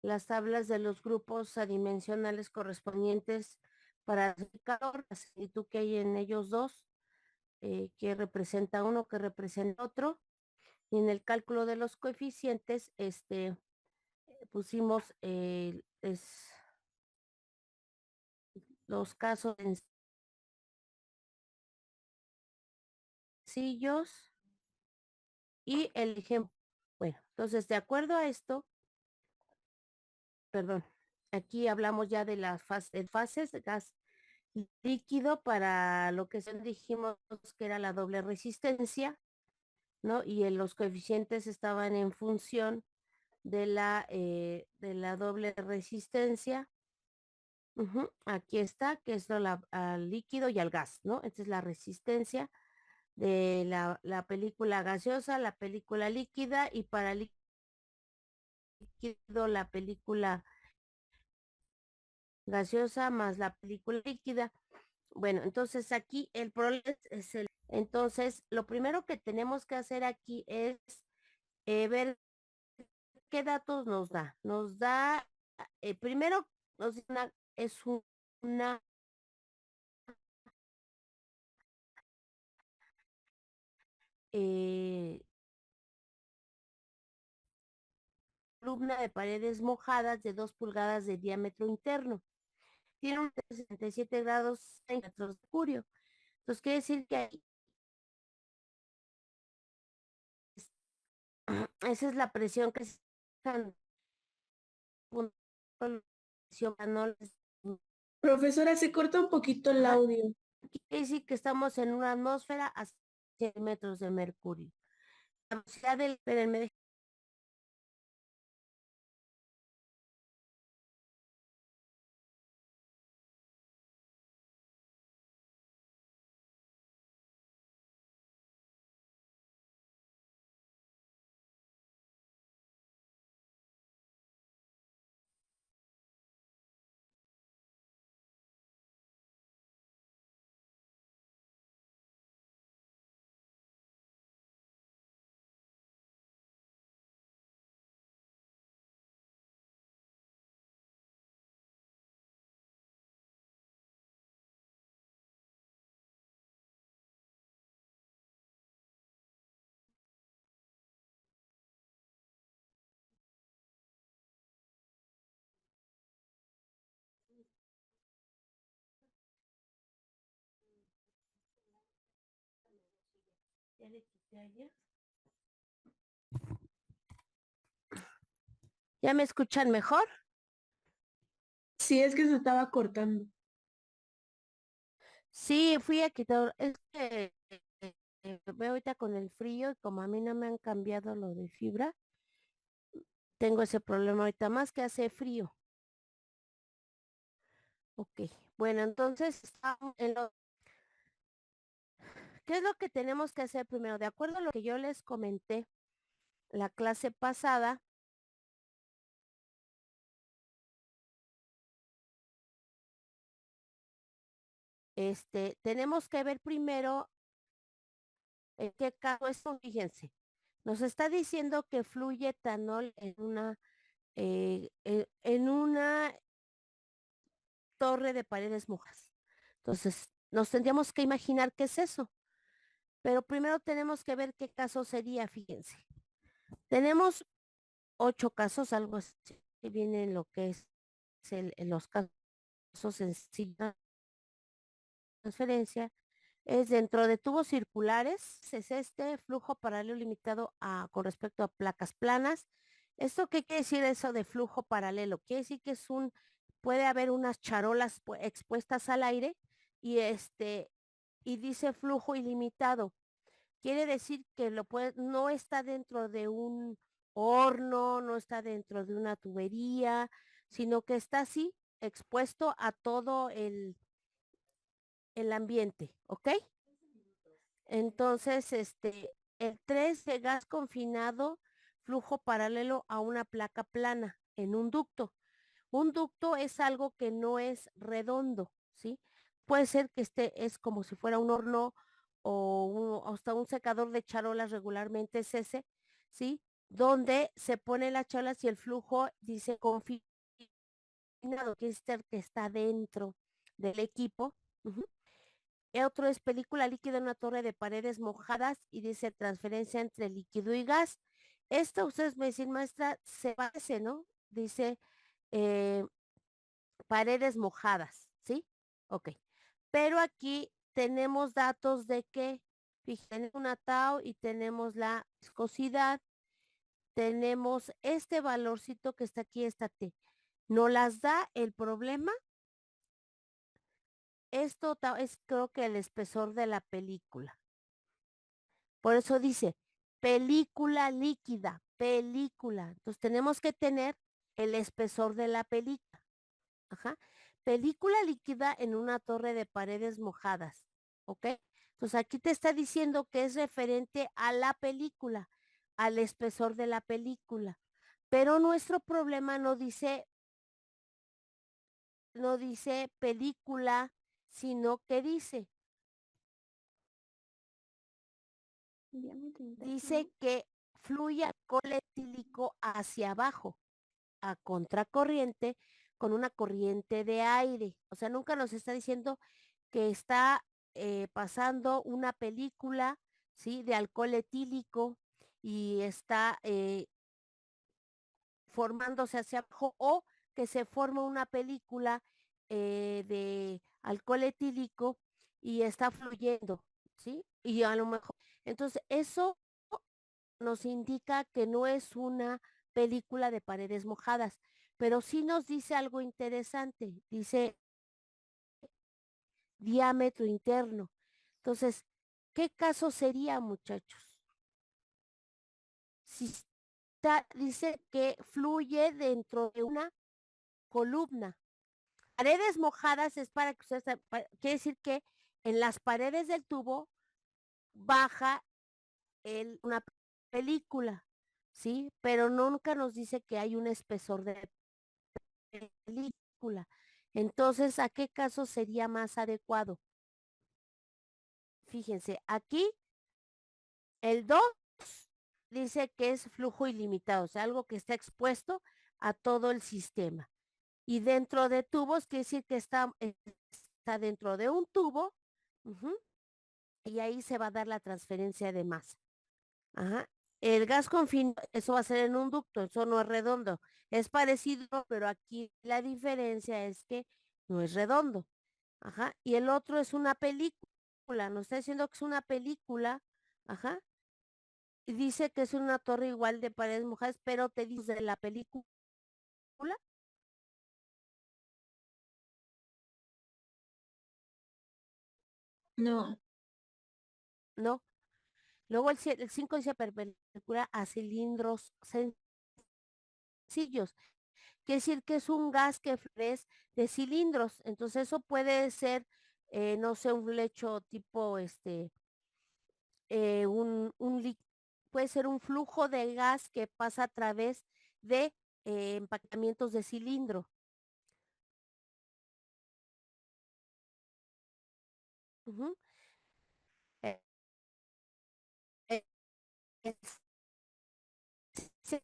las tablas de los grupos adimensionales correspondientes para el calor, la similitud que hay en ellos dos, que representa uno, que representa otro. Y en el cálculo de los coeficientes, pusimos los casos sencillos y el ejemplo. Bueno, entonces, de acuerdo a esto, perdón, aquí hablamos ya de las fases, de gas líquido para lo que dijimos que era la doble resistencia, ¿no? Y los coeficientes estaban en función de la doble resistencia. Aquí está, que es al líquido y al gas, ¿no? Esta es la resistencia de la película gaseosa, la película líquida y para líquido la película gaseosa más la película líquida. Bueno, entonces aquí el problema es entonces lo primero que tenemos que hacer aquí es ver qué datos nos da. Nos da, primero, nos dice una eh, columna de paredes mojadas de 2 pulgadas de diámetro interno. Tiene un 67 grados centígrados de mercurio. Entonces quiere decir que esa es la presión que se Profesora, se corta un poquito el ajá, audio. quiere decir que estamos en una atmósfera a 100 metros de mercurio. La velocidad del, espérenme, ya le quité ayer. ¿Ya me escuchan mejor? Sí, es que se estaba cortando. Sí, fui a quitar, es que veo ahorita con el frío y como a mí no me han cambiado lo de fibra, tengo ese problema ahorita más que hace frío. Ok, bueno, entonces estamos ¿qué es lo que tenemos que hacer primero? De acuerdo a lo que yo les comenté la clase pasada, tenemos que ver primero en qué caso esto, fíjense, nos está diciendo que fluye etanol en una torre de paredes mojas. Entonces, nos tendríamos que imaginar qué es eso. Pero primero tenemos que ver qué caso sería, fíjense. Tenemos 8 casos, algo así, que viene en lo que es los casos sencillos transferencia, es dentro de tubos circulares, es flujo paralelo limitado con respecto a placas planas. ¿Esto qué quiere decir eso de flujo paralelo? Quiere decir que puede haber unas charolas expuestas al aire y y dice flujo ilimitado. Quiere decir que no está dentro de un horno, no está dentro de una tubería, sino que está así expuesto a todo el ambiente, ¿ok? Entonces, el 3 de gas confinado, flujo paralelo a una placa plana en un ducto. Un ducto es algo que no es redondo, ¿sí? Puede ser que es como si fuera un horno o hasta un secador de charolas regularmente es ese, ¿sí? donde se pone las charolas y el flujo dice confinado, que es el que está dentro del equipo. Ujú. Y otro es película líquida en una torre de paredes mojadas y dice transferencia entre líquido y gas. Esto ustedes me dicen, maestra, se parece, ¿no? Dice eh, paredes mojadas, ¿sí? Ok. Pero aquí tenemos datos de que, fíjense, tenemos una tau y tenemos la viscosidad, tenemos este valorcito que está aquí, esta T. ¿No las da el problema? Esto es creo que el espesor de la película. Por eso dice película líquida, película. Entonces tenemos que tener el espesor de la película. Ajá. Película líquida en una torre de paredes mojadas. ¿Ok? Entonces aquí te está diciendo que es referente a la película, al espesor de la película. Pero nuestro problema no dice película, sino que dice que fluye alcohol etílico hacia abajo, a contracorriente, con una corriente de aire. O sea, nunca nos está diciendo que está pasando una película, ¿sí? De alcohol etílico y está formándose hacia abajo o que se forma una película de alcohol etílico y está fluyendo, ¿sí? Y a lo mejor, entonces eso nos indica que no es una película de paredes mojadas, pero sí nos dice algo interesante, dice diámetro interno. Entonces, ¿qué caso sería, muchachos? Si dice que fluye dentro de una columna. Paredes mojadas es para que ustedes, quiere decir que en las paredes del tubo baja una película, ¿sí? Pero nunca nos dice que hay un espesor de película. Entonces, ¿a qué caso sería más adecuado? Fíjense, aquí el 2 dice que es flujo ilimitado, o sea, algo que está expuesto a todo el sistema. Y dentro de tubos, quiere decir que está dentro de un tubo, ujú, y ahí se va a dar la transferencia de masa. Ajá. El gas confinado, eso va a ser en un ducto, eso no es redondo. Es parecido, pero aquí la diferencia es que no es redondo. Ajá. Y el otro es una película, nos está diciendo que es una película, ajá. Y dice que es una torre igual de paredes mojadas, pero te dice de la película, No, ¿no? Luego el 5 dice perpendicular a cilindros sencillos. Quiere decir que es un gas que es de cilindros. Entonces eso puede ser, no sé, un lecho tipo, puede ser un flujo de gas que pasa a través de empaquetamientos de cilindro. Ujú. Eh, eh, es- se-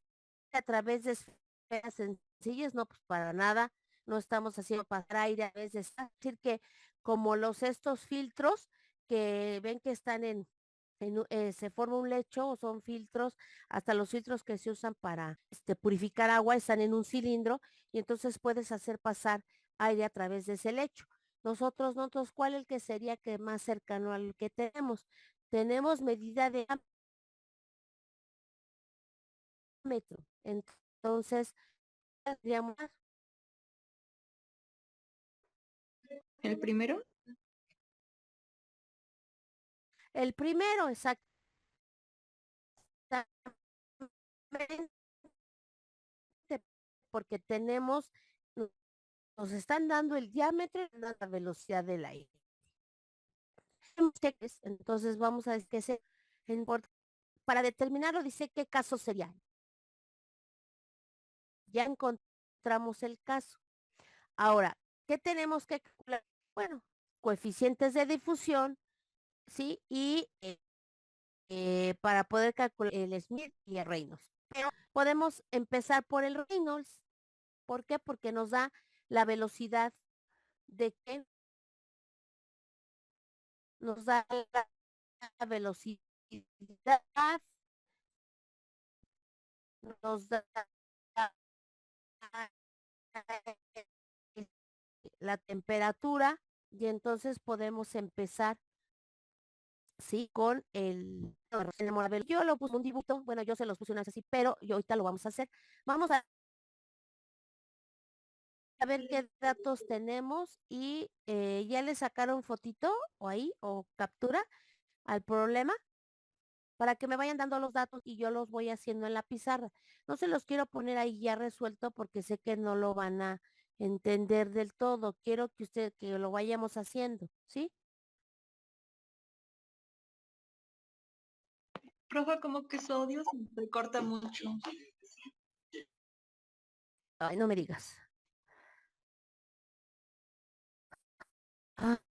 a través de esferas sencillas, no, pues para nada, no estamos haciendo pasar aire a veces. Es decir, que como estos filtros que ven que están se forma un lecho o son filtros, hasta los filtros que se usan para purificar agua están en un cilindro y entonces puedes hacer pasar aire a través de ese lecho. Nosotros, ¿cuál es el que sería que más cercano al que tenemos? Tenemos medida de diámetro. Entonces, tendríamos el primero. el primero, exactamente, porque nos están dando el diámetro y la velocidad del aire. Entonces vamos a decir que para determinarlo dice qué caso sería. Ya encontramos el caso. Ahora, ¿qué tenemos que calcular? Bueno, coeficientes de difusión, ¿sí? Y para poder calcular el Smith y el Reynolds. Pero podemos empezar por el Reynolds. ¿Por qué? Porque nos da la velocidad de que nos da la velocidad, nos da la temperatura y entonces podemos empezar, sí, con yo lo puse un dibujo, bueno, yo se los puse una vez así, pero yo ahorita lo vamos a hacer. Vamos a ver qué datos tenemos y ya le sacaron fotito o ahí o captura al problema para que me vayan dando los datos y yo los voy haciendo en la pizarra. No se los quiero poner ahí ya resuelto porque sé que no lo van a entender del todo. Quiero que usted que lo vayamos haciendo, ¿sí? Profe, como que su audio se corta mucho. Ay, no me digas.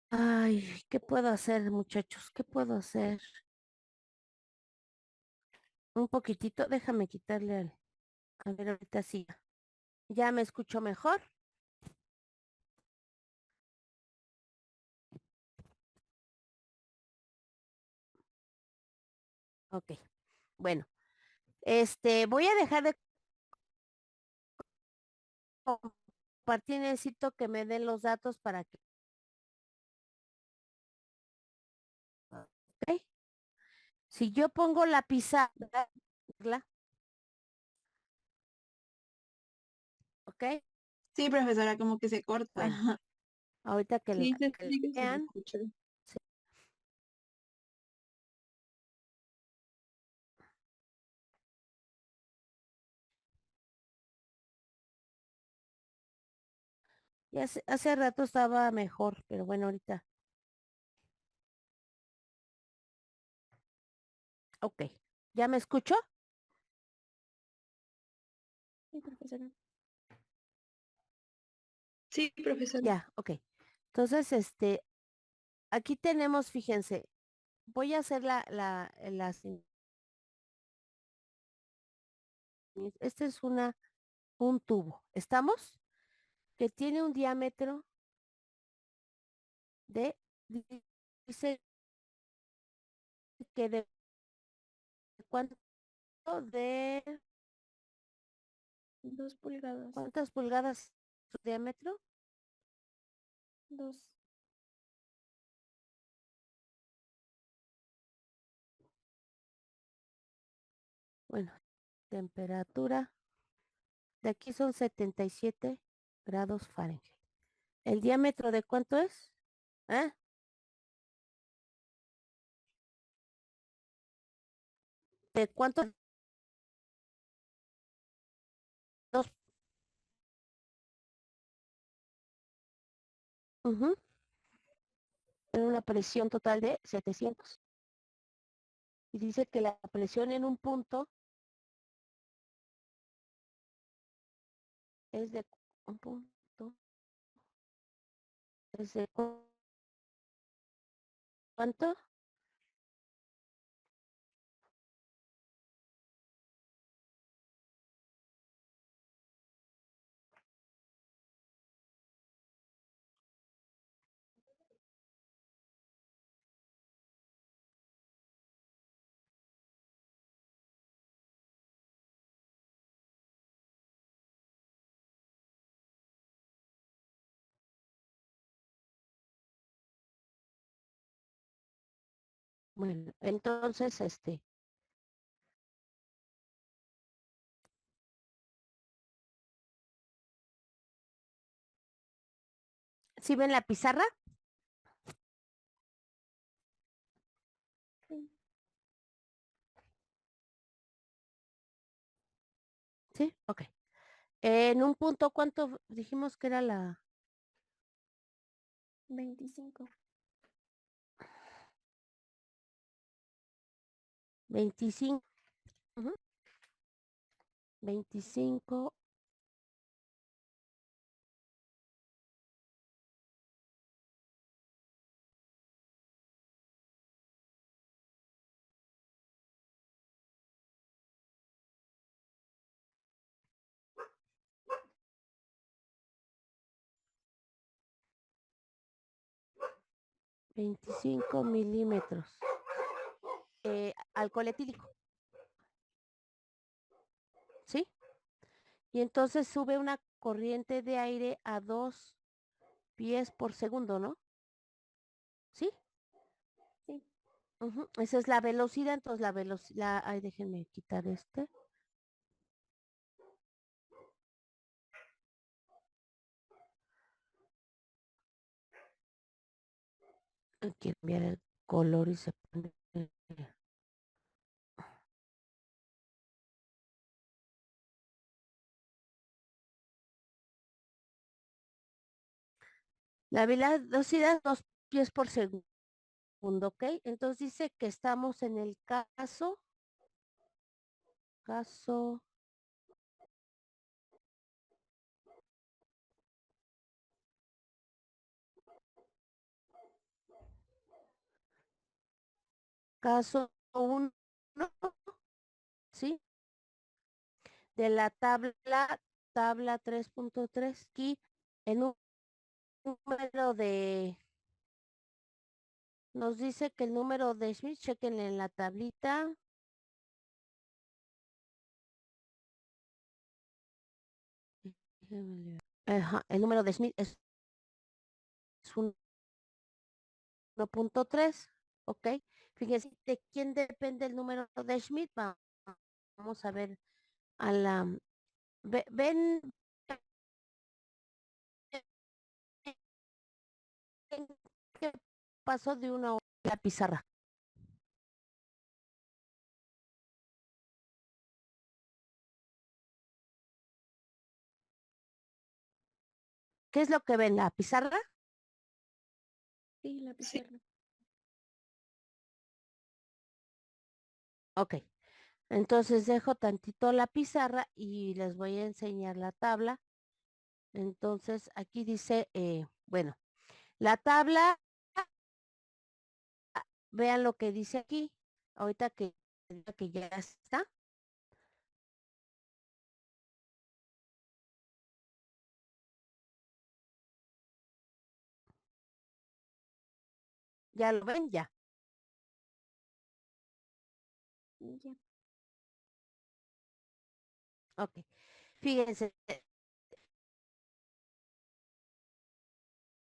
Ay, ¿qué puedo hacer, muchachos? ¿Qué puedo hacer? Un poquitito, déjame quitarle al... A ver, ahorita sí. ¿Ya me escucho mejor? Ok. Bueno, voy a dejar de compartir, necesito que me den los datos para que... ¿Ok? Si yo pongo la pizarra, ¿ok? Sí, profesora, como que se corta. Bueno, ahorita que Sí que se vean, escucha. sí, y hace rato estaba mejor, pero bueno, ahorita, ok. ¿Ya me escucho? Sí, profesora. Sí, profesora. Ya, ok. Entonces, aquí tenemos, fíjense, voy a hacer este es un tubo, ¿estamos? Que tiene un diámetro de, dice que de cuánto, de 2 pulgadas. cuántas pulgadas su diámetro. 2. Bueno, temperatura de aquí son 77 grados Fahrenheit. ¿El diámetro de cuánto es? ¿Eh? ¿De cuánto? Dos. Ujú. Tiene una presión total de 700. Y dice que la presión en un punto es de un punto, es de cuánto. Bueno, entonces, ¿sí ven la pizarra? Sí, ok. En un punto, ¿cuánto dijimos que era la 25. 25? Ujú. 25 25 milímetros. Alcohol etílico. ¿Sí? Y entonces sube una corriente de aire a 2 pies por segundo, ¿no? ¿Sí? Sí. Ujú, esa es la velocidad, entonces la velocidad, ay, déjenme quitar este. Hay que cambiar el color y se pone. La velocidad 2 pies por segundo, ¿ok? Entonces dice que estamos en el caso caso 1, ¿sí? De la tabla 3.3, aquí el número de, nos dice que el número de Schmidt, chequenle en la tablita. Ajá, el número de Schmidt es 1.3, ¿ok? Fíjense, ¿de quién depende el número de Schmidt? Vamos a ver a la, ven, qué pasó de una hora la pizarra. ¿Qué es lo que ven? ¿La pizarra? Sí, la pizarra. Ok. Entonces dejo tantito la pizarra y les voy a enseñar la tabla. Entonces aquí dice, bueno, la tabla, vean lo que dice aquí. Ahorita que ya está. ¿Ya lo ven? Ya. Ya. Ok. Fíjense,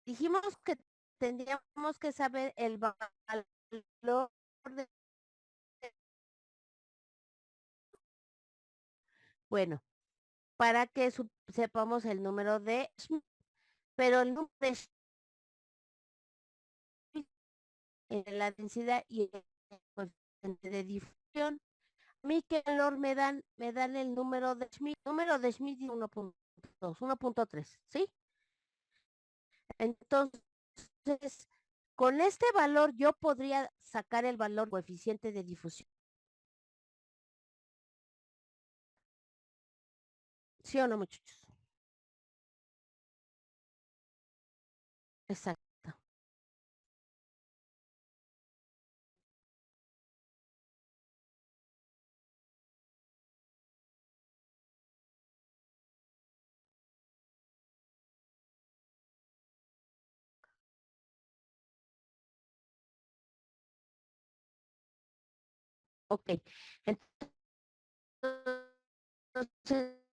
dijimos que tendríamos que saber el valor de, bueno, para que sepamos el número de Schmidt, pero el número de Schmidt en la densidad y el coeficiente de difusión. A mí qué valor me dan el número de Schmidt y 1.2, 1.3, ¿sí? Entonces, con este valor yo podría sacar el valor coeficiente de difusión. ¿Sí o no, muchachos? Exacto. Ok. Entonces,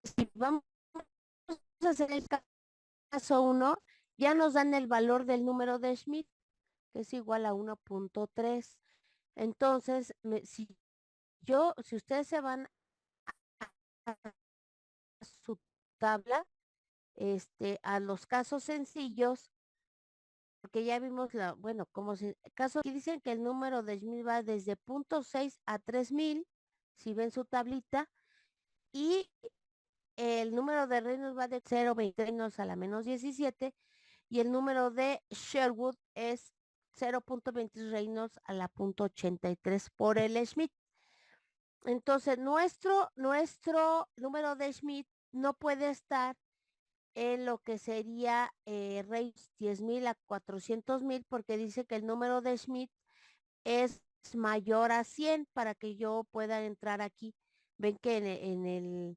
si vamos a hacer el caso 1, ya nos dan el valor del número de Schmidt, que es igual a 1.3. Entonces, si ustedes se van a su tabla, a los casos sencillos, porque ya vimos bueno, como caso aquí dicen que el número de Schmidt va desde 0.6 a 3000, si ven su tablita, y el número de Reynolds va de 0.20 Reynolds a la -17, y el número de Sherwood es 0.20 Reynolds a la .83 por el Schmidt. Entonces, nuestro número de Schmidt no puede estar en lo que sería Reynolds 10.000 a 400.000 porque dice que el número de Schmidt es mayor a 100 para que yo pueda entrar aquí. Ven que en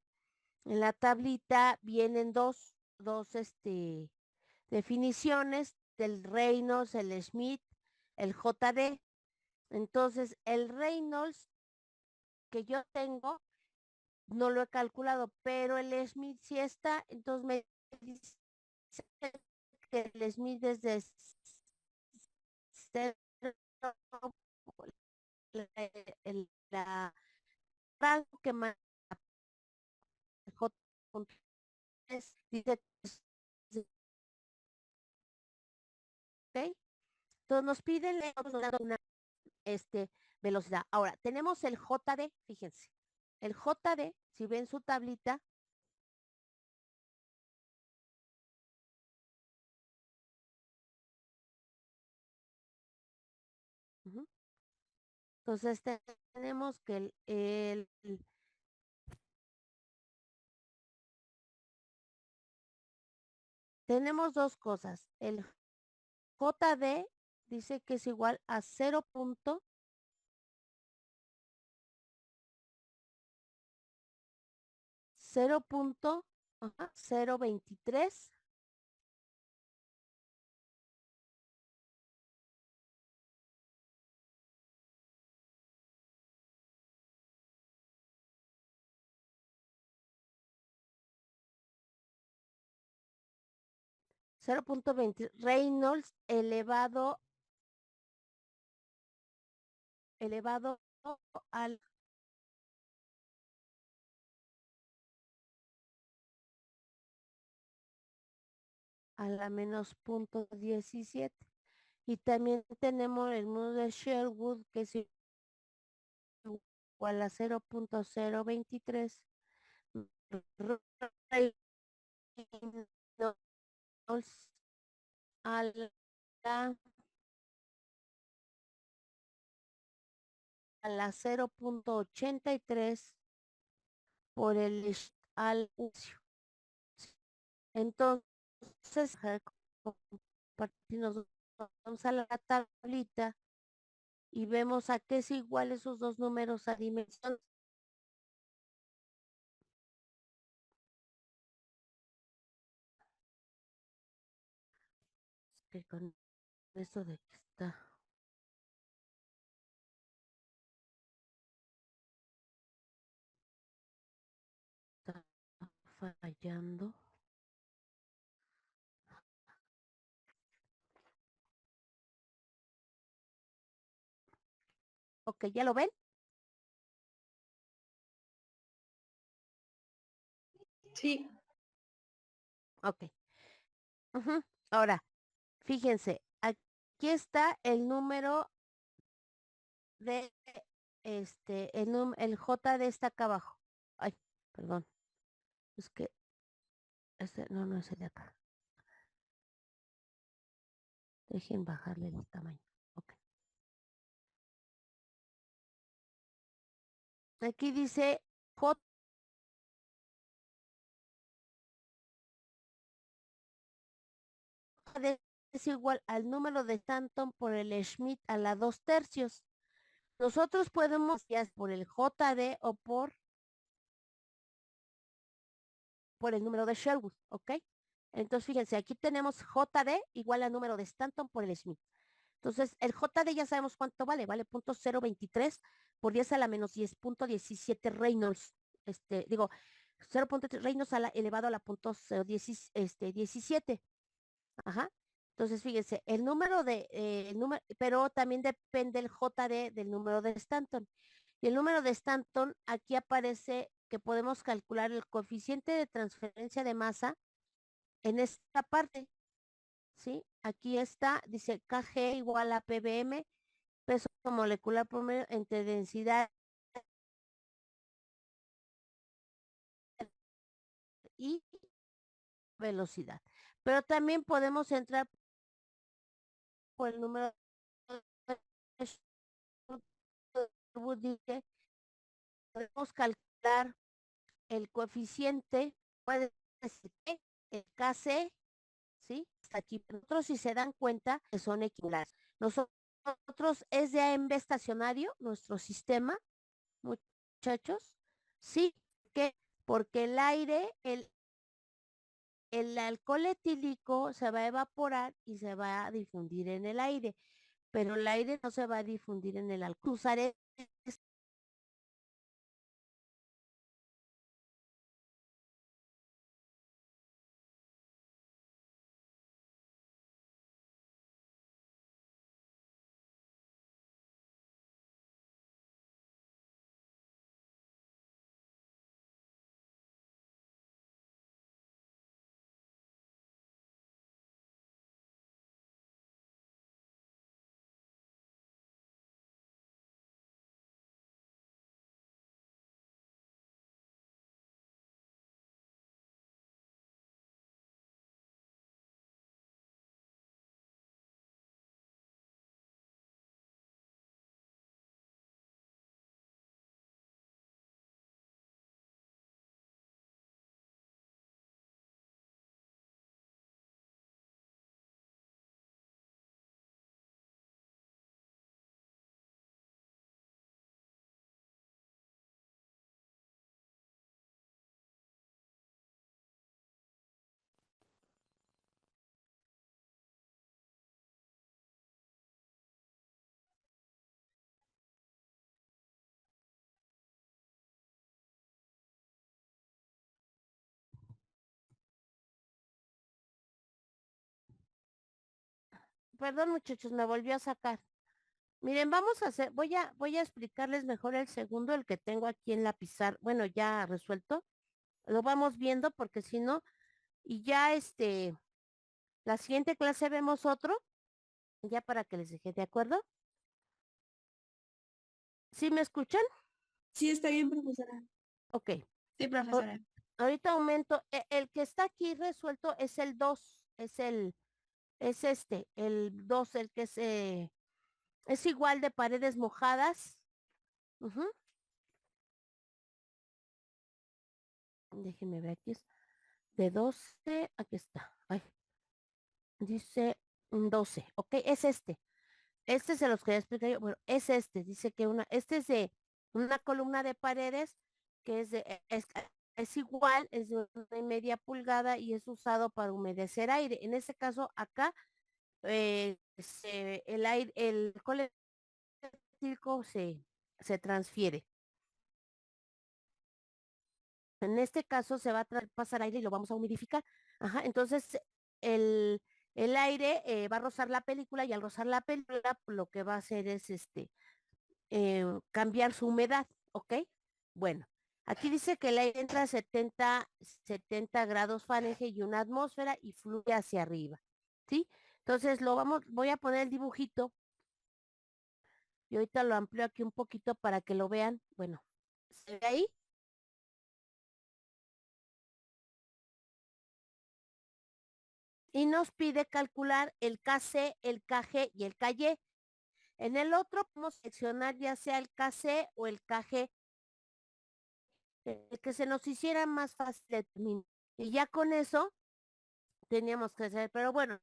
la tablita vienen dos definiciones del Reynolds, el Schmidt. el JD. Entonces, el Reynolds que yo tengo, no lo he calculado, pero el Smith sí está, entonces me dice que el Smith desde cero, la rango que más dice que ¿ok? Entonces nos piden una velocidad. Ahora, tenemos el JD, fíjense. El JD, si ven su tablita, entonces tenemos que tenemos dos cosas. El JD dice que es igual a 0.023 0.20 Reynolds elevado al a la menos 0.17. Y también tenemos el nudo de Sherwood que es igual a 0.023 Reynolds a la, a la 0.83 por el al ucio. Entonces, compartimos, vamos a la tablita y vemos a qué es igual esos dos números a dimensión. Que con esto de que está fallando. Ok, ¿ya lo ven? Sí. Ok. Ahora, fíjense, aquí está el número de el JD está acá abajo. Ay, perdón. Es que no es el de acá. Dejen bajarle el tamaño. Ok. Aquí dice JD es igual al número de Stanton por el Schmidt a la 2/3. Nosotros podemos ya por el JD o por el número de Sherwood, ¿ok? Entonces, fíjense, aquí tenemos JD igual al número de Stanton por el Schmidt. Entonces, el JD ya sabemos cuánto vale, vale .023 por 10 a la menos 10.17 Reynolds. Digo, 0.3 Reynolds elevado a la .17. Ajá. Entonces, fíjense, pero también depende el JD del número de Stanton. Y el número de Stanton, aquí aparece que podemos calcular el coeficiente de transferencia de masa en esta parte, ¿sí? Aquí está, dice KG igual a PBM, peso molecular promedio entre densidad y velocidad. Pero también podemos entrar por el número de podemos calcular el coeficiente, puede decir que el KC, ¿sí? Hasta aquí. Nosotros, si se dan cuenta, que son equilibrados. Nosotros es de AMB estacionario, nuestro sistema, muchachos. Sí, ¿qué? Porque el aire, el alcohol etílico se va a evaporar y se va a difundir en el aire. pero el aire no se va a difundir en el alcohol. Usaré Perdón, muchachos, me volvió a sacar. Miren, vamos a hacer, voy a explicarles mejor el segundo, el que tengo aquí en la pizarra. Bueno, ya resuelto. Lo vamos viendo porque si no, y ya la siguiente clase vemos otro, ya para que les deje, ¿de acuerdo? ¿Sí me escuchan? Sí, está bien, profesora. Ok. Sí, profesora. Ahorita aumento. El que está aquí resuelto es el 2, el 2, el que es igual de paredes mojadas. Ujú. Déjenme ver aquí. Es de 12, aquí está. Ay, dice 12. Ok, es este. Este se los quería explicar yo. Bueno, es dice que este es de una columna de paredes que es igual, es de 1,5 pulgadas y es usado para humedecer aire. En este caso, acá, el aire, el alcohol etílico se transfiere. En este caso se va a pasar aire y lo vamos a humidificar. Ajá, entonces el, el aire va a rozar la película y al rozar la película lo que va a hacer es cambiar su humedad, ¿ok? Bueno, aquí dice que el aire entra a 70 grados Fahrenheit y una atmósfera y fluye hacia arriba, ¿sí? Entonces voy a poner el dibujito y ahorita lo amplio aquí un poquito para que lo vean. Bueno, ¿se ve ahí? Y nos pide calcular el KC, el KG y el KY. En el otro podemos seleccionar ya sea el KC o el KG, el que se nos hiciera más fácil de determinar. Y ya con eso teníamos que hacer, pero bueno,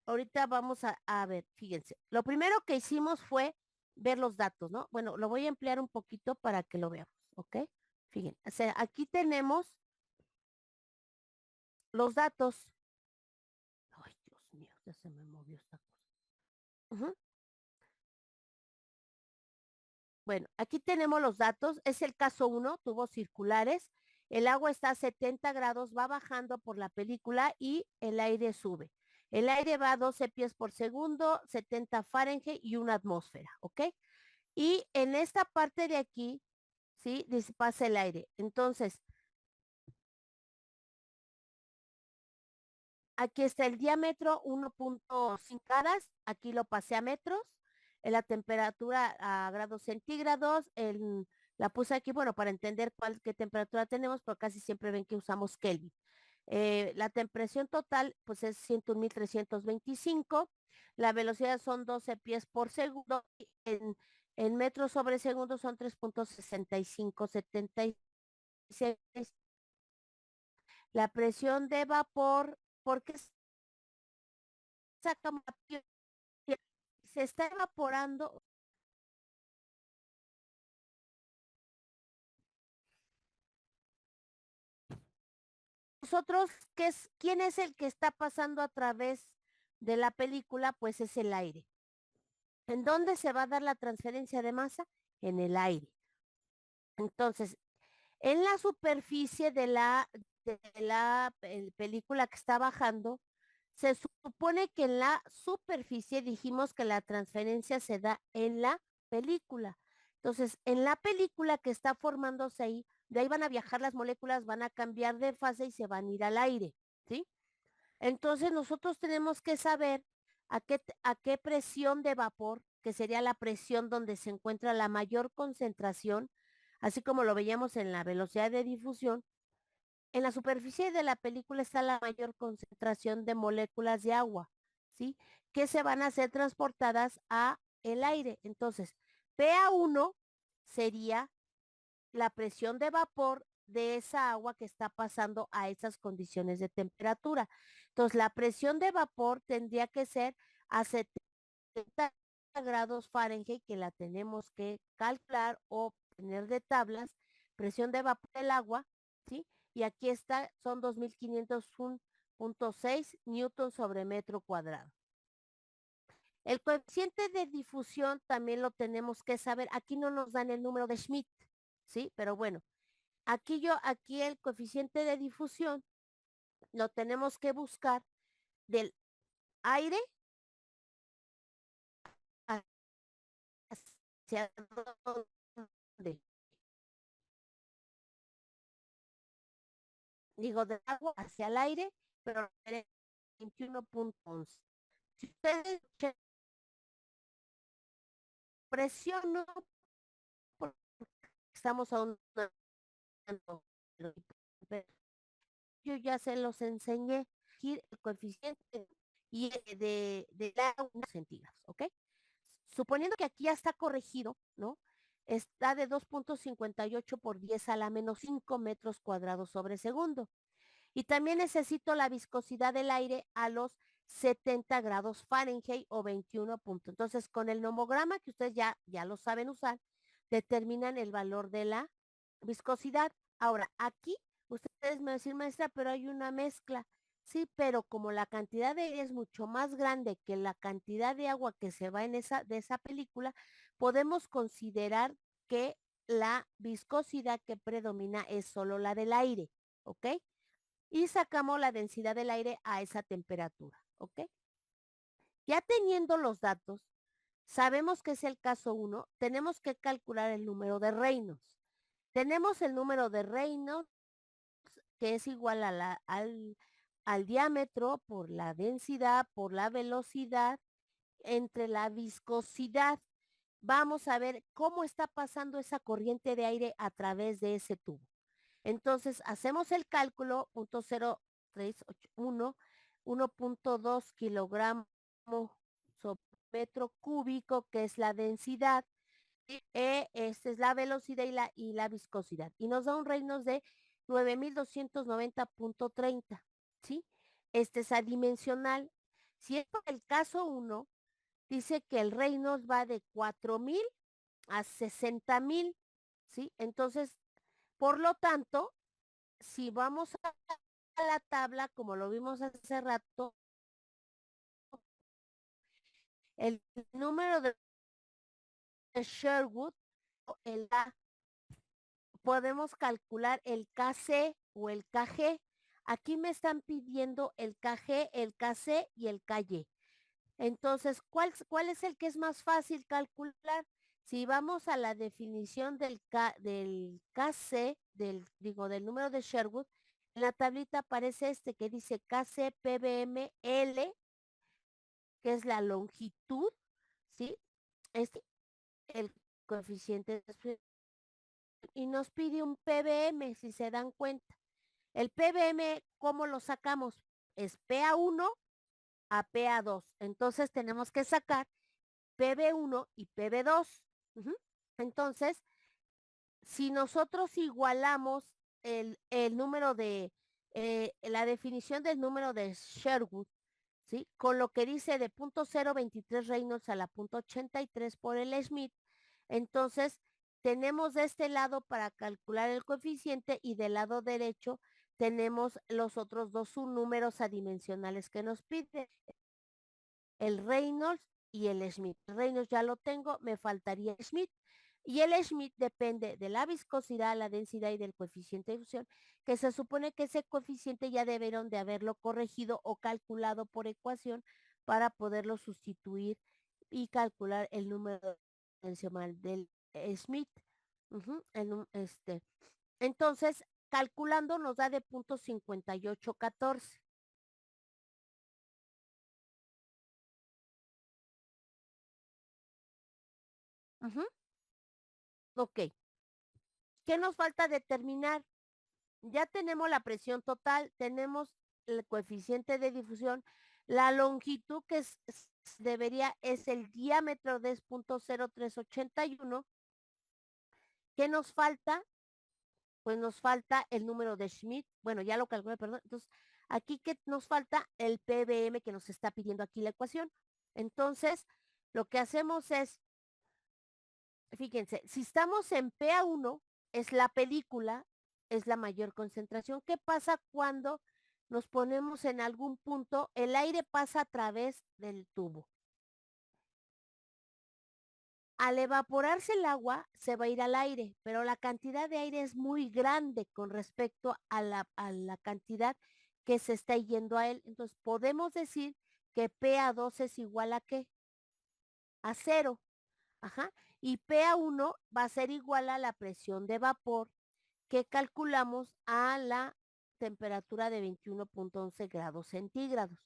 ahorita vamos a ver, fíjense. Lo primero que hicimos fue ver los datos, ¿no? Bueno, lo voy a emplear un poquito para que lo veamos, ¿ok? Fíjense, o sea, aquí tenemos los datos. Ay, Dios mío, ya se me movió esta cosa. Ujú. Bueno, aquí tenemos los datos. Es el caso 1, tubos circulares. El agua está a 70 grados, va bajando por la película y el aire sube. El aire va a 12 pies por segundo, 70 Fahrenheit y una atmósfera, ¿ok? Y en esta parte de aquí, ¿sí? Pasa el aire. Entonces, aquí está el diámetro 1,5 grados, aquí lo pasé a metros, en la temperatura a grados centígrados, la puse aquí, bueno, para entender qué temperatura tenemos, pero casi siempre ven que usamos Kelvin. La presión total, pues es 101,325. La velocidad son 12 pies por segundo. En metros sobre segundo son 3,6576. La presión de vapor, porque saca se está evaporando. Nosotros, ¿quién es el que está pasando a través de la película? Pues es el aire. ¿En dónde se va a dar la transferencia de masa? En el aire. Entonces, en la superficie de la película que está bajando, se supone que en la superficie dijimos que la transferencia se da en la película. Entonces, en la película que está formándose ahí, de ahí van a viajar las moléculas, van a cambiar de fase y se van a ir al aire, ¿sí? Entonces, nosotros tenemos que saber a qué presión de vapor, que sería la presión donde se encuentra la mayor concentración, así como lo veíamos en la velocidad de difusión, en la superficie de la película está la mayor concentración de moléculas de agua, ¿sí? Que se van a ser transportadas a el aire. Entonces, PA1 sería la presión de vapor de esa agua que está pasando a esas condiciones de temperatura. Entonces, la presión de vapor tendría que ser a 70 grados Fahrenheit, que la tenemos que calcular o tener de tablas, presión de vapor del agua, ¿sí? Y aquí está, son 2501.6 newton sobre metro cuadrado. El coeficiente de difusión también lo tenemos que saber. Aquí no nos dan el número de Schmidt, ¿sí? Pero bueno, aquí el coeficiente de difusión lo tenemos que buscar del aire hacia dónde. Digo, del agua hacia el aire, pero 21.11. Si ustedes presiono, porque estamos ahondando, yo ya se los enseñé, aquí el coeficiente y de agua centígrados, ¿ok? Suponiendo que aquí ya está corregido, ¿no? Está de 2.58 por 10 a la menos 5 metros cuadrados sobre segundo. Y también necesito la viscosidad del aire a los 70 grados Fahrenheit o 21 puntos. Entonces, con el nomograma que ustedes ya lo saben usar, determinan el valor de la viscosidad. Ahora, aquí ustedes me decir, maestra, pero hay una mezcla. Sí, pero como la cantidad de aire es mucho más grande que la cantidad de agua que se va de esa película, podemos considerar que la viscosidad que predomina es solo la del aire, ¿ok? Y sacamos la densidad del aire a esa temperatura, ¿ok? Ya teniendo los datos, sabemos que es el caso 1, tenemos que calcular el número de Reynolds. Tenemos el número de Reynolds, que es igual al diámetro por la densidad, por la velocidad, entre la viscosidad. Vamos a ver cómo está pasando esa corriente de aire a través de ese tubo. Entonces, hacemos el cálculo, 0.0381, 1.2 kilogramos sobre metro cúbico, que es la densidad. Esta es la velocidad y la viscosidad. Y nos da un Reynolds de 9290.30, ¿sí? Este es adimensional. Si es por el caso 1, dice que el Reynolds va de 4000 a 60,000, ¿sí? Entonces, por lo tanto, si vamos a la tabla, como lo vimos hace rato, el número de Sherwood, el A, podemos calcular el KC o el KG. Aquí me están pidiendo el KG, el KC y el KY. Entonces, ¿cuál es el que es más fácil calcular? Si vamos a la definición del KC, del número de Sherwood, en la tablita aparece este que dice KC PBML, que es la longitud, ¿sí? Este el coeficiente y nos pide un PBM, si se dan cuenta. El PBM, ¿cómo lo sacamos? Es PA1 a PA2. Entonces tenemos que sacar PB1 y PB2. Entonces, si nosotros igualamos el número la definición del número de Sherwood, ¿sí? Con lo que dice de 0.023 Reynolds a la 0.83 por el Schmidt, entonces tenemos de este lado para calcular el coeficiente y del lado derecho tenemos los otros dos subnúmeros adimensionales que nos pide. El Reynolds y el Schmidt. Reynolds ya lo tengo, me faltaría el Schmidt. Y el Schmidt depende de la viscosidad, la densidad y del coeficiente de difusión, que se supone que ese coeficiente ya debieron de haberlo corregido o calculado por ecuación para poderlo sustituir y calcular el número dimensional del Schmidt. Entonces, calculando nos da de punto 5814. Ok. ¿Qué nos falta determinar? Ya tenemos la presión total, tenemos el coeficiente de difusión, la longitud que es el diámetro de 0.0381. ¿Qué nos falta? Pues nos falta el número de Schmidt. Bueno, ya lo calculé, perdón. Entonces, aquí que nos falta el PBM que nos está pidiendo aquí la ecuación. Entonces, lo que hacemos es, fíjense, si estamos en PA1, es la película, es la mayor concentración. ¿Qué pasa cuando nos ponemos en algún punto? El aire pasa a través del tubo. Al evaporarse el agua, se va a ir al aire, pero la cantidad de aire es muy grande con respecto a la cantidad que se está yendo a él. Entonces, podemos decir que PA2 es igual a ¿qué? A cero. Ajá. Y PA1 va a ser igual a la presión de vapor que calculamos a la temperatura de 21.11 grados centígrados.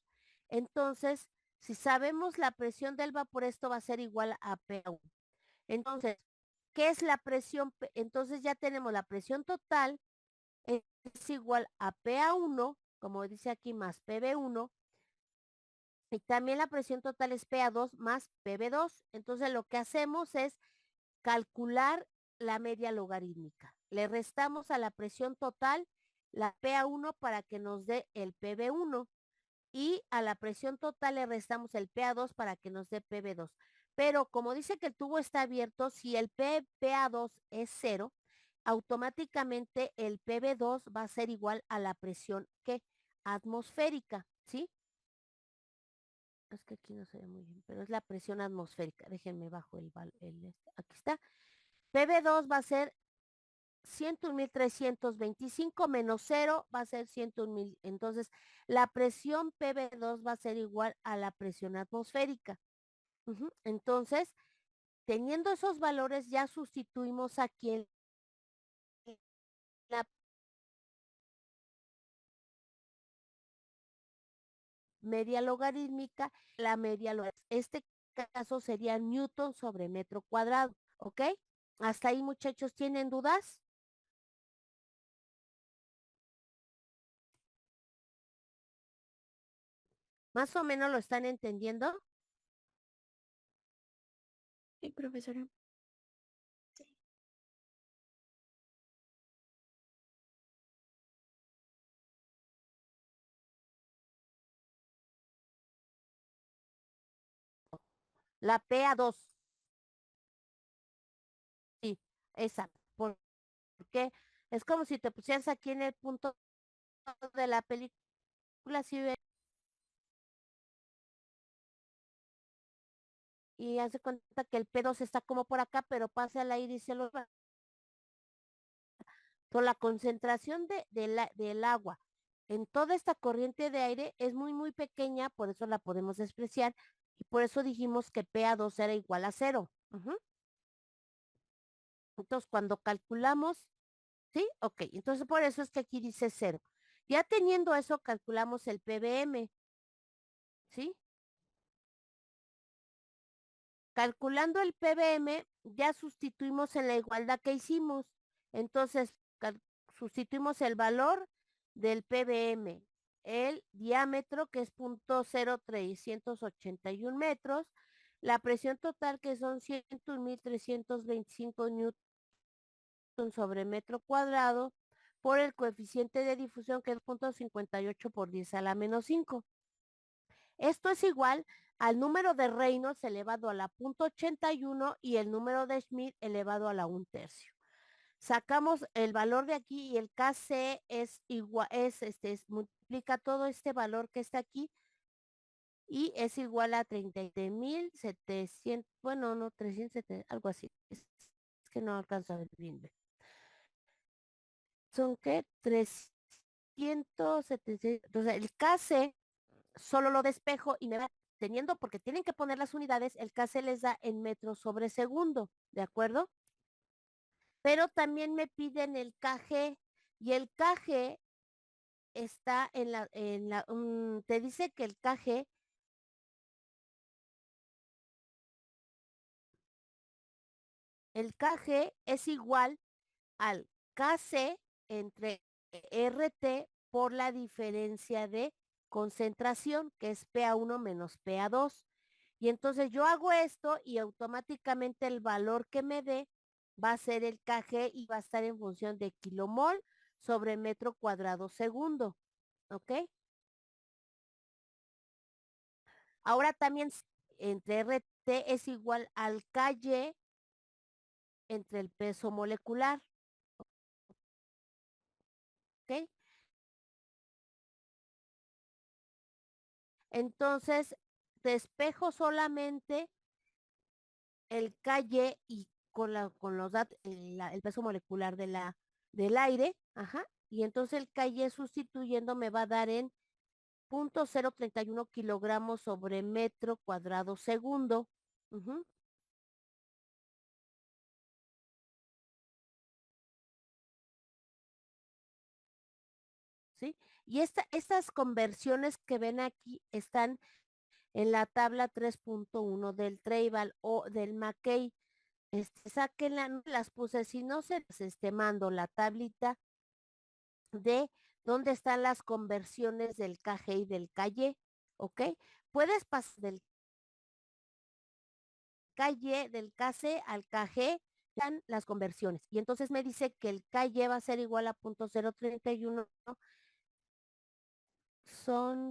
Entonces, si sabemos la presión del vapor, esto va a ser igual a PA1. Entonces, ¿qué es la presión? Entonces ya tenemos la presión total es igual a PA1, como dice aquí, más PB1. Y también la presión total es PA2 más PB2. Entonces lo que hacemos es calcular la media logarítmica. Le restamos a la presión total la PA1 para que nos dé el PB1 y a la presión total le restamos el PA2 para que nos dé PB2. Pero como dice que el tubo está abierto, si el PA2 es cero, automáticamente el PB2 va a ser igual a la presión que atmosférica, ¿sí? Es que aquí no se ve muy bien, pero es la presión atmosférica. Déjenme bajo aquí está. PB2 va a ser 101.325 menos 0 va a ser 101.000. Entonces, la presión PB2 va a ser igual a la presión atmosférica. Entonces, teniendo esos valores, ya sustituimos aquí en la media logarítmica, la media logarítmica. Este caso sería Newton sobre metro cuadrado, ¿ok? Hasta ahí, muchachos, ¿tienen dudas? ¿Más o menos lo están entendiendo? Sí, profesora. La PA2, sí, esa. Porque es como si te pusieras aquí en el punto de la película, si y hace cuenta que el P2 está como por acá, pero pasa al aire y se lo va. Entonces, la concentración del agua en toda esta corriente de aire es muy, muy pequeña, por eso la podemos despreciar y por eso dijimos que PA2 era igual a cero. Entonces, cuando calculamos, ¿sí? Ok, entonces por eso es que aquí dice cero. Ya teniendo eso, calculamos el PBM, ¿sí? Calculando el PBM, ya sustituimos en la igualdad que hicimos. Entonces, sustituimos el valor del PBM, el diámetro que es 0.0381 metros, la presión total que son 101.325 newton sobre metro cuadrado, por el coeficiente de difusión que es 0.58 por 10 a la menos 5. Esto es igual al número de Reynolds elevado a la 0.81 y el número de Schmidt elevado a la 1/3. Sacamos el valor de aquí y el KC es igual, multiplica todo este valor que está aquí y es igual a 37.700, bueno, no, 370, algo así. Es que no alcanzo a ver bien. ¿Son qué? 376. Entonces, el KC solo lo despejo y me va teniendo, porque tienen que poner las unidades, el KC les da en metros sobre segundo, ¿de acuerdo? Pero también me piden el KG y el KG está te dice que el KG es igual al KC entre RT por la diferencia de concentración, que es PA1 menos PA2. Y entonces yo hago esto y automáticamente el valor que me dé va a ser el KG y va a estar en función de kilomol sobre metro cuadrado segundo. ¿Ok? Ahora también entre RT es igual al KY entre el peso molecular. ¿Ok? Entonces, despejo solamente el KY y con los datos, el peso molecular del aire, ajá, y entonces el KY sustituyendo me va a dar en 0.031 kilogramos sobre metro cuadrado segundo. Ujú, ¿sí? Y estas conversiones que ven aquí están en la tabla 3.1 del Treibal o del Mackey. Sáquenla, no las puse, si no se las mando la tablita de dónde están las conversiones del KG y del KY, ¿ok? Puedes pasar del KY, del KC al KG, dan las conversiones. Y entonces me dice que el KY va a ser igual a 0.031, ¿no?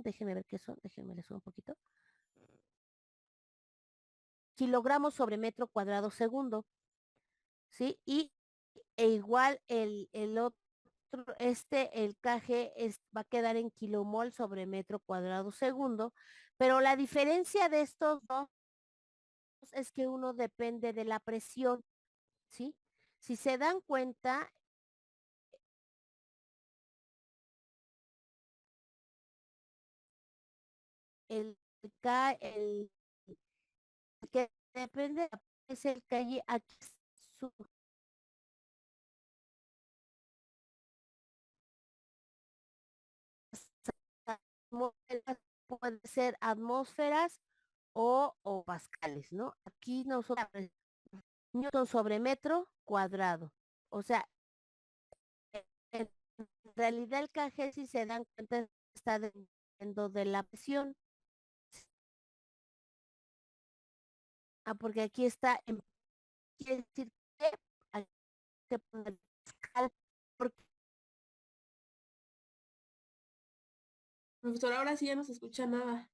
Déjenme ver qué son, déjenme les subo un poquito. Kilogramos sobre metro cuadrado segundo, ¿sí? Igual el otro, el KG va a quedar en kilomol sobre metro cuadrado segundo, pero la diferencia de estos dos es que uno depende de la presión, ¿sí? Si se dan cuenta, el el que depende es el KG, aquí su atmósferas, puede ser atmósferas o pascales, ¿no? Aquí nosotros newton sobre metro cuadrado. O sea, en realidad el KG, si se dan cuenta, está dependiendo de la presión. Ah, porque aquí está, quiere decir que hay que poner pascal, porque Profesor, ahora sí ya no se escucha nada.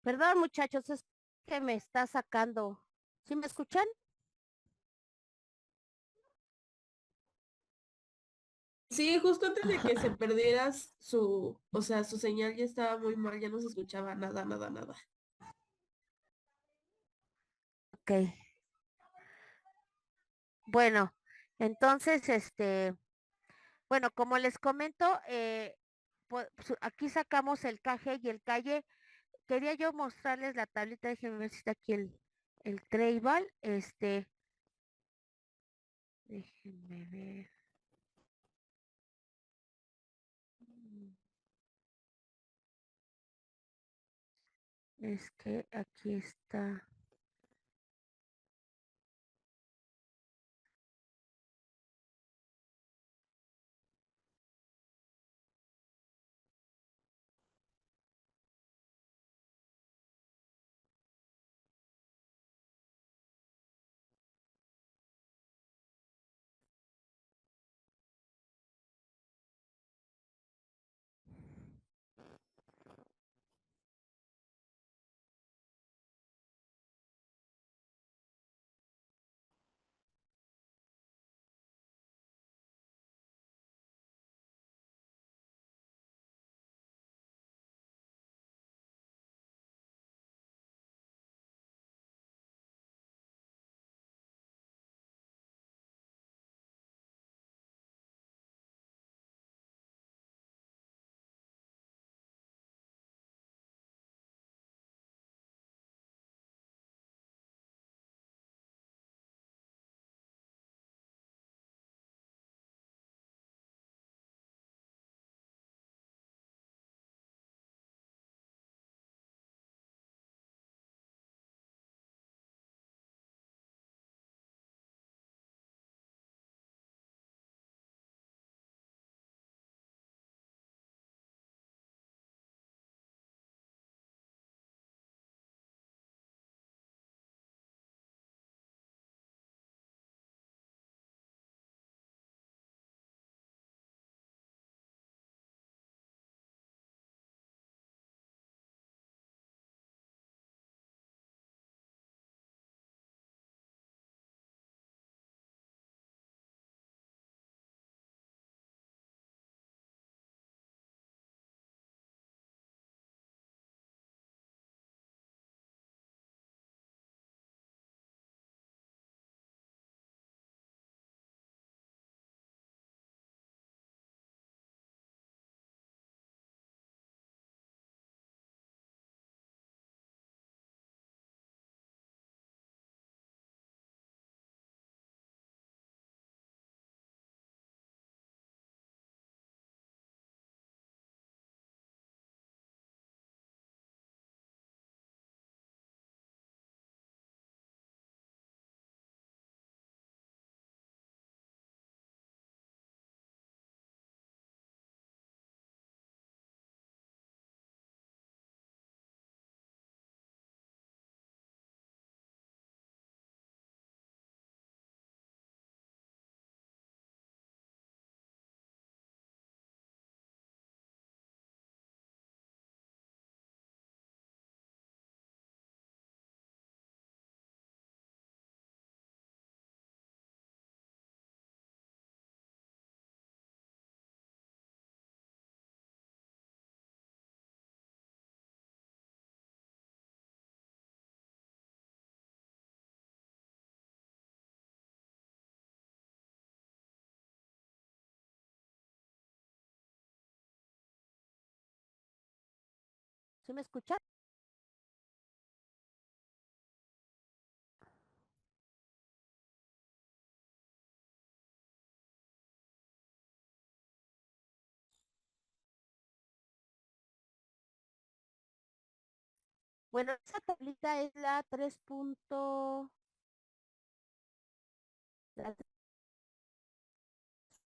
Perdón, muchachos, es que me está sacando. ¿Sí me escuchan? Sí, justo antes de que se perdieras o sea, su señal ya estaba muy mal, ya no se escuchaba nada, nada, nada. Ok. Bueno, entonces, bueno, como les comento, aquí sacamos el KG y el calle. Quería yo mostrarles la tablita, déjenme ver si está aquí el Treibal. Déjenme ver. Mm, Es que aquí está. ¿Sí me escuchan? Bueno, esa tablita es la 3.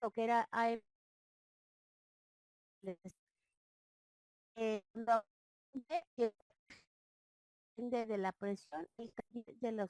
Lo que era AM, no, depende de la presión y de los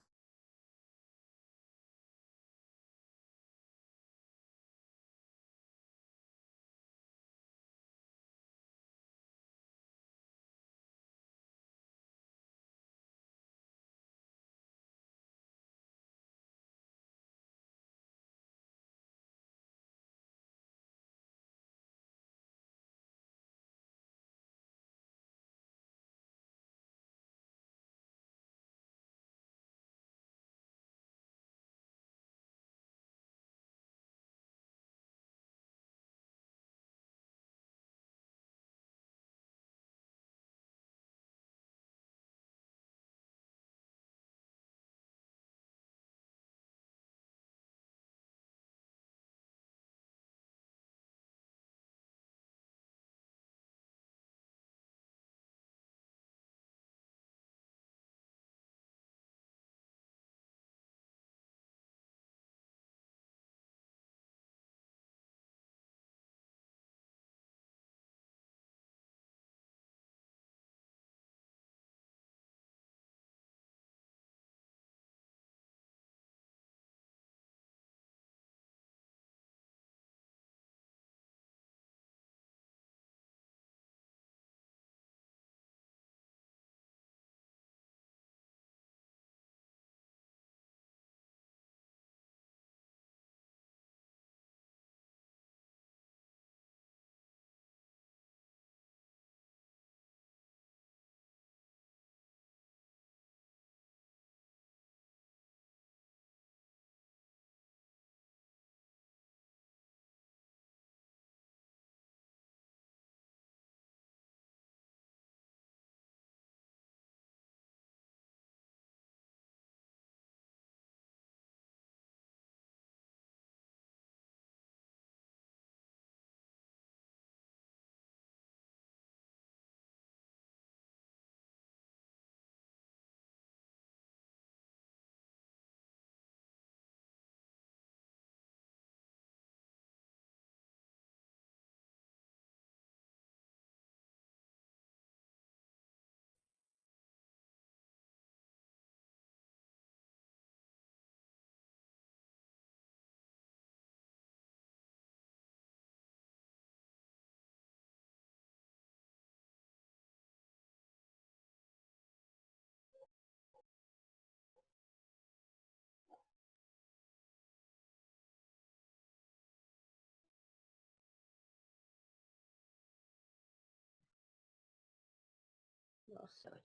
No se oye.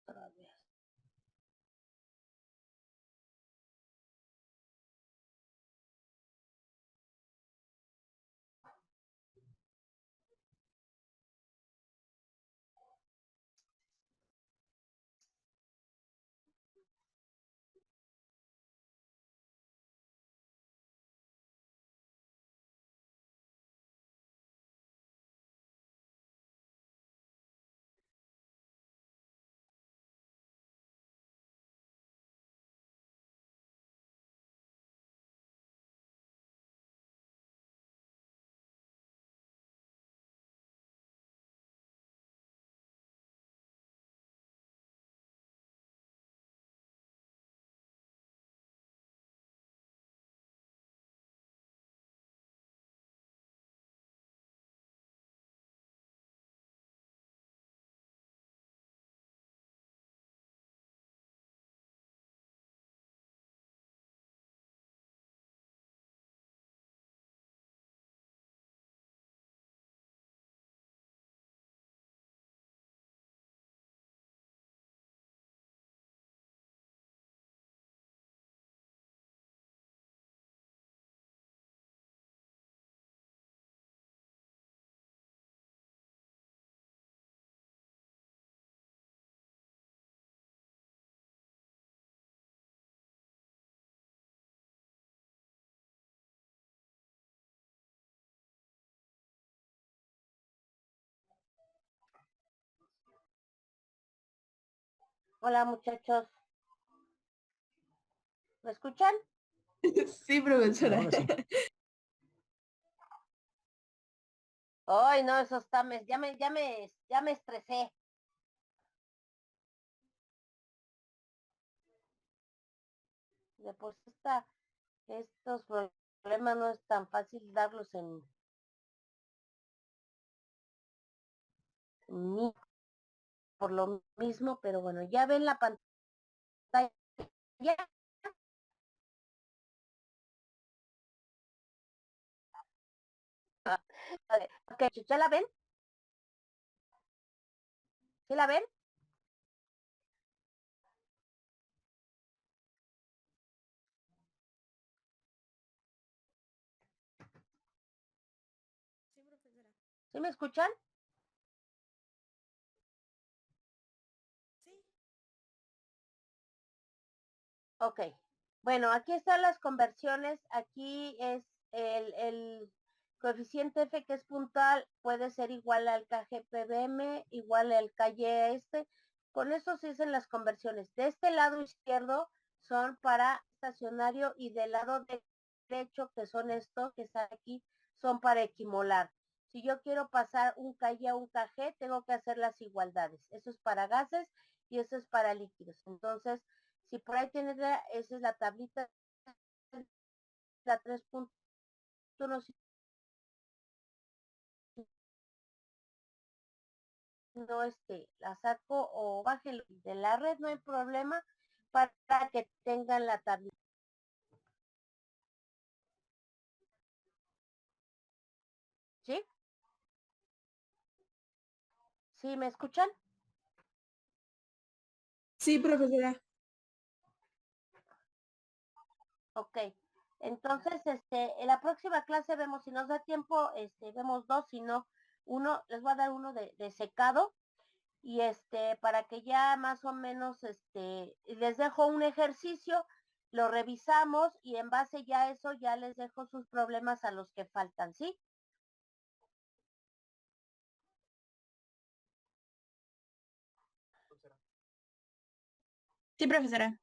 Otra vez. Hola muchachos, ¿me escuchan? Sí, profesora. Ahora sí. Ay, no, esos tames, ya me estresé. De por sí estos problemas no es tan fácil darlos en mí por lo mismo, pero bueno, ya ven la pantalla. Ok, ¿ya la ven? ¿Sí la ven? Sí, profesora. ¿Sí me escuchan? Sí. Ok. Bueno, aquí están las conversiones. Aquí es el coeficiente F que es puntual, puede ser igual al KGPBM, igual al KY este. Con eso se hacen las conversiones. De este lado izquierdo son para estacionario y del lado derecho, que son estos que están aquí, son para equimolar. Si yo quiero pasar un KY a un KG, tengo que hacer las igualdades. Eso es para gases y eso es para líquidos. Entonces, si por ahí tienes, esa es la tablita, la 3.1, si no, la saco o bájenlo de la red, no hay problema, para que tengan la tablita. ¿Sí? ¿Sí me escuchan? Sí, profesora. Ok. Entonces, en la próxima clase vemos si nos da tiempo, vemos dos, si no, uno, les voy a dar uno de secado y para que ya más o menos les dejo un ejercicio, lo revisamos y en base ya a eso ya les dejo sus problemas a los que faltan, ¿sí? Sí, profesora.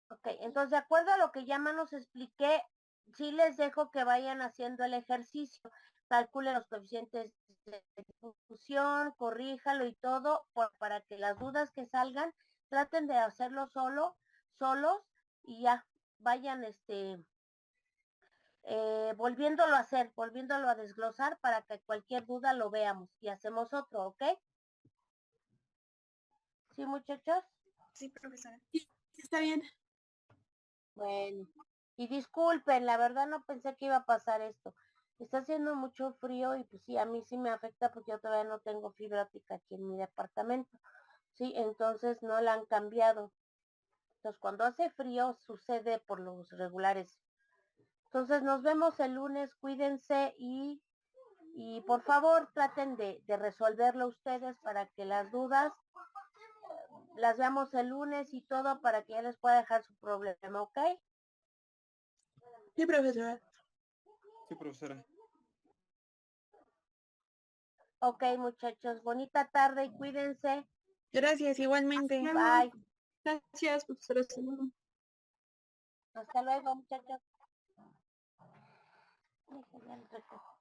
Ok, entonces de acuerdo a lo que ya más nos expliqué, sí les dejo que vayan haciendo el ejercicio, calculen los coeficientes de difusión, corríjalo y todo, para que las dudas que salgan, traten de hacerlo solos y ya vayan volviéndolo a hacer, volviéndolo a desglosar para que cualquier duda lo veamos y hacemos otro, ¿ok? ¿Sí, muchachos? Sí, profesora. Está bien. Bueno, y disculpen, la verdad no pensé que iba a pasar esto. Está haciendo mucho frío y pues sí, a mí sí me afecta porque yo todavía no tengo fibra óptica aquí en mi departamento. Sí, entonces no la han cambiado. Entonces cuando hace frío sucede por los regulares. Entonces nos vemos el lunes, cuídense y por favor traten de resolverlo ustedes para que las dudas las veamos el lunes y todo para que ya les pueda dejar su problema, ¿ok? Sí, profesora. Sí, profesora. Ok, muchachos, bonita tarde y cuídense. Gracias, igualmente. Bye. Gracias, profesora. Hasta luego. Hasta luego, muchachos. Déjenme recojo.